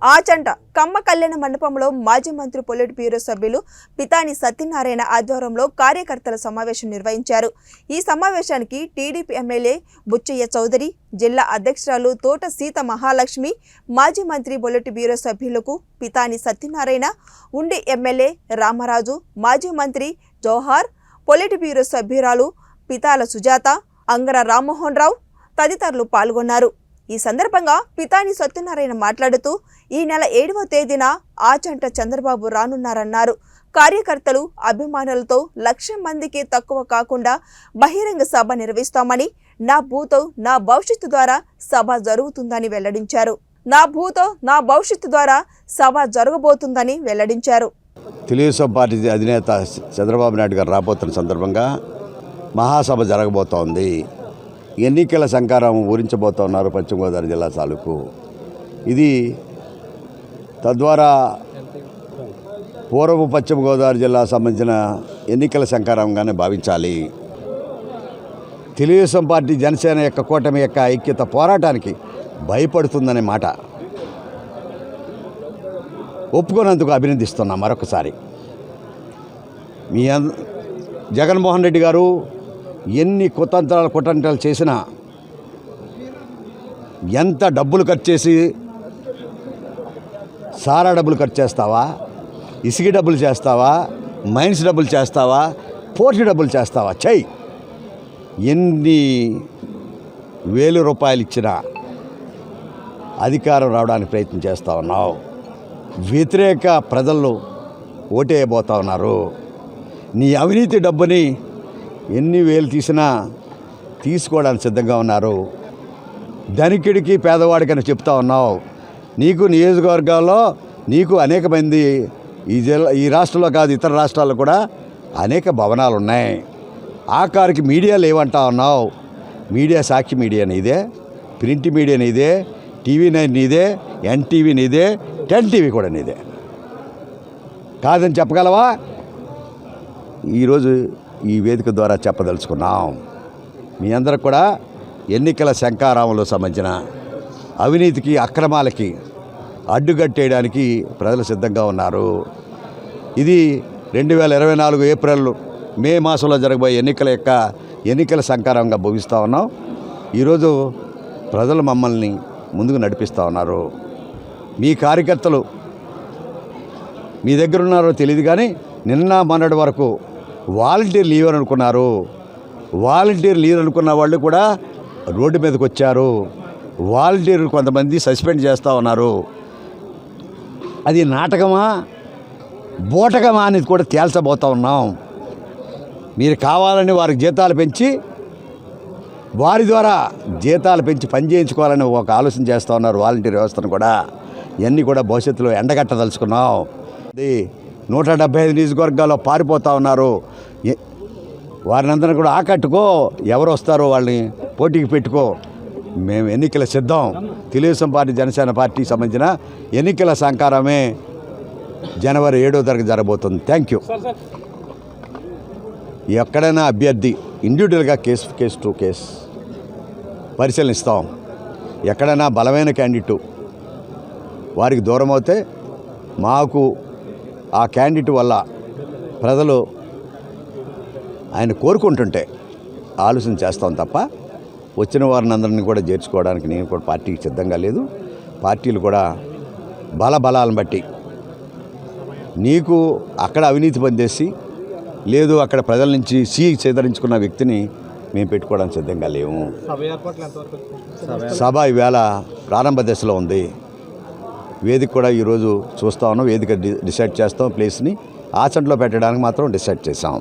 ఆచంట కమ్మ కళ్యాణ మండపంలో మాజీ మంత్రి పొలిట్ బ్యూరో సభ్యులు పితాని సత్యనారాయణ ఆధ్వర్యంలో కార్యకర్తల సమావేశం నిర్వహించారు। ఈ సమావేశానికి టీడీపీ ఎమ్మెల్యే బుచ్చయ్య చౌదరి, జిల్లా అధ్యక్షురాలు తోట సీత మహాలక్ష్మి, మాజీ మంత్రి పొలిట్ బ్యూరో సభ్యులకు పితాని సత్యనారాయణ, ఉండి ఎమ్మెల్యే రామరాజు, మాజీ మంత్రి జోహార్, పొలిట్ బ్యూరో సభ్యురాలు పితాల సుజాత, అంగర రామ్మోహన్ రావు తదితరులు పాల్గొన్నారు। ఈ సందర్భంగా పితాని సత్యనారాయణ మాట్లాడుతూ ఈ నెల 7వ తేదీన ఆచంట చంద్రబాబు రానున్నారన్నారు। కార్యకర్తలు అభిమానులతో 1,00,000 మందికి తక్కువ కాకుండా బహిరంగ సభ నిర్వహిస్తామని, నా భూతో నా భవిష్యత్తు ద్వారా సభ జరుగుతుందని వెల్లడించారు। నా భూతో నా భవిష్యత్తు ద్వారా సభ జరగబోతుందని వెల్లడించారు। తెలుగుదేశం పార్టీ అధినేత చంద్రబాబు నాయుడు గారు రాబోతున్న సందర్భంగా మహాసభ జరగబోతోంది। ఎన్నికల సంకారం ఊరించబోతున్నారు పశ్చిమ గోదావరి జిల్లా తాలూకు। ఇది తద్వారా పూర్వపు పశ్చిమ గోదావరి జిల్లా సంబంధించిన ఎన్నికల సంకారంగానే భావించాలి। తెలుగుదేశం పార్టీ జనసేన యొక్క కూటమి యొక్క ఐక్యత పోరాటానికి భయపడుతుందనే మాట ఒప్పుకున్నందుకు అభినందిస్తున్నాం। మరొకసారి మీ జగన్మోహన్ రెడ్డి గారు ఎన్ని కుతంత్రాలు చేసినా, ఎంత డబ్బులు ఖర్చు చేసి, సారా డబ్బులు ఖర్చు చేస్తావా, ఇసుక డబ్బులు చేస్తావా, మైన్స్ డబ్బులు చేస్తావా, పోర్టు డబ్బులు చేస్తావా, చెయ్యి। ఎన్ని వేల రూపాయలు ఇచ్చినా అధికారం రావడానికి ప్రయత్నం చేస్తూ ఉన్నావు। వ్యతిరేక ప్రజలు ఓటేయబోతూ ఉన్నారు। నీ అవినీతి డబ్బుని ఎన్ని వేలు తీసినా తీసుకోవడానికి సిద్ధంగా ఉన్నారు। ధనికుడికి పేదవాడికని చెప్తా ఉన్నావు। నీకు నియోజకవర్గాల్లో నీకు అనేక మంది ఈ రాష్ట్రంలో కాదు, ఇతర రాష్ట్రాల్లో కూడా అనేక భవనాలు ఉన్నాయి। ఆఖరికి మీడియాలు ఏమంటా ఉన్నావు? మీడియా సాక్షి మీడియా నీదే, ప్రింట్ మీడియా నీదే, TV9 నీదే, NTV నీదే, 10TV కూడా నీదే కాదని చెప్పగలవా? ఈరోజు ఈ వేదిక ద్వారా చెప్పదలుచుకున్నాం। మీ అందరికి కూడా ఎన్నికల శంఖారావంలో సంబంధించిన అవినీతికి, అక్రమాలకి అడ్డుకట్టేయడానికి ప్రజలు సిద్ధంగా ఉన్నారు। ఇది 2024 ఏప్రిల్ మే మాసంలో జరగబోయే ఎన్నికల శంఖారావంగా భావిస్తూ ఉన్నాం। ఈరోజు ప్రజలు మమ్మల్ని ముందుకు నడిపిస్తూ ఉన్నారు। మీ కార్యకర్తలు మీ దగ్గర ఉన్నారో తెలియదు కానీ నిన్న మొన్నటి వరకు వాలంటీర్ లీవ్ అనుకున్నారు। వాలంటీర్ లీవ్ అనుకున్న వాళ్ళు కూడా రోడ్డు మీదకి వచ్చారు। వాలంటీర్ కొంతమంది సస్పెండ్ చేస్తూ ఉన్నారు। అది నాటకమా బూటకమా అనేది కూడా తేల్చబోతూ ఉన్నాం। మీరు కావాలని వారికి జీతాలు పెంచి, వారి ద్వారా జీతాలు పెంచి పని చేయించుకోవాలని ఒక ఆలోచన చేస్తూ ఉన్నారు వాలంటీర్ వ్యవస్థను కూడా। ఇవన్నీ కూడా భవిష్యత్తులో ఎండగట్టదలుచుకున్నాం। అది 175 నియోజకవర్గాల్లో పారిపోతూ ఉన్నారు। వారిని అందరినీ కూడా ఆకట్టుకో, ఎవరు వస్తారో వాళ్ళని పోటీకి పెట్టుకో। మేము ఎన్నికల సిద్ధం। తెలుగుదేశం పార్టీ జనసేన పార్టీకి సంబంధించిన ఎన్నికల సంకారమే జనవరి 7వ తారీఖు జరగబోతుంది। Thank you. ఎక్కడైనా అభ్యర్థి ఇండివిజువల్గా కేసు టు కేసు పరిశీలనిస్తాం। ఎక్కడైనా బలమైన క్యాండిడేటు వారికి దూరం అవుతే మాకు ఆ క్యాండిడేట్ వల్ల ప్రజలు ఆయన కోరుకుంటుంటే ఆలోచన చేస్తాం తప్ప వచ్చిన వారిని అందరినీ కూడా చేర్చుకోవడానికి నేను కూడా పార్టీకి సిద్ధంగా లేదు। పార్టీలు కూడా బలాలను బట్టి నీకు అక్కడ అవినీతి పనిచేసి లేదు, అక్కడ ప్రజల నుంచి చేదరించుకున్న వ్యక్తిని మేము పెట్టుకోవడానికి సిద్ధంగా లేము। సభ ఈవేళ ప్రారంభ దశలో ఉంది। వేదిక కూడా ఈరోజు చూస్తూ ఉన్నాం। వేదిక డిసైడ్ చేస్తాం, ప్లేస్ని ఆచంటలో పెట్టడానికి మాత్రం డిసైడ్ చేసాం।